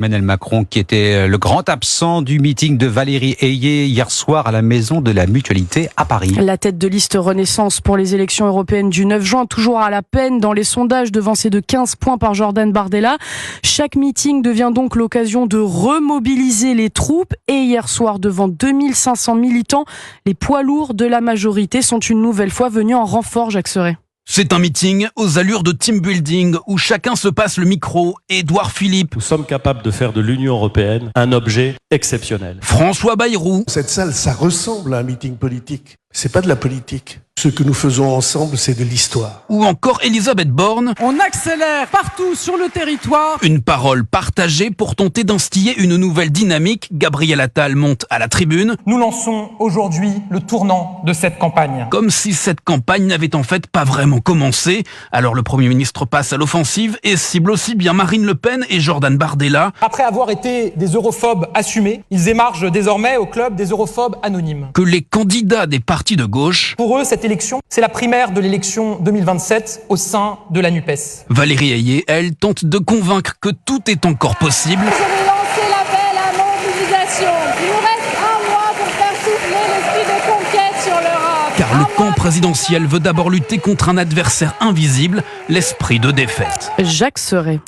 Emmanuel Macron qui était le grand absent du meeting de Valérie Ayé hier soir à la Maison de la Mutualité à Paris. La tête de liste Renaissance pour les élections européennes du 9 juin, toujours à la peine dans les sondages, devancé de 15 points par Jordan Bardella. Chaque meeting devient donc l'occasion de remobiliser les troupes et hier soir devant 2500 militants, les poids lourds de la majorité sont une nouvelle fois venus en renfort, Jacques Serret. C'est un meeting aux allures de team building où chacun se passe le micro. Édouard Philippe. Nous sommes capables de faire de l'Union européenne un objet exceptionnel. François Bayrou. Cette salle, ça ressemble à un meeting politique. C'est pas de la politique. Ce que nous faisons ensemble, c'est de l'histoire. Ou encore Elisabeth Borne. On accélère partout sur le territoire. Une parole partagée pour tenter d'instiller une nouvelle dynamique. Gabriel Attal monte à la tribune. Nous lançons aujourd'hui le tournant de cette campagne. Comme si cette campagne n'avait en fait pas vraiment commencé. Alors le Premier ministre passe à l'offensive et cible aussi bien Marine Le Pen et Jordan Bardella. Après avoir été des europhobes assumés, ils émargent désormais au club des europhobes anonymes. Que les candidats des partis de gauche. Pour eux, cette élection, c'est la primaire de l'élection 2027 au sein de la NUPES. Valérie Ayé, elle, tente de convaincre que tout est encore possible. Je vais lancer l'appel à mobilisation. Il nous reste un mois pour faire souffler l'esprit de conquête sur l'Europe. Car le camp présidentiel veut d'abord lutter contre un adversaire invisible, l'esprit de défaite. Jacques Serret.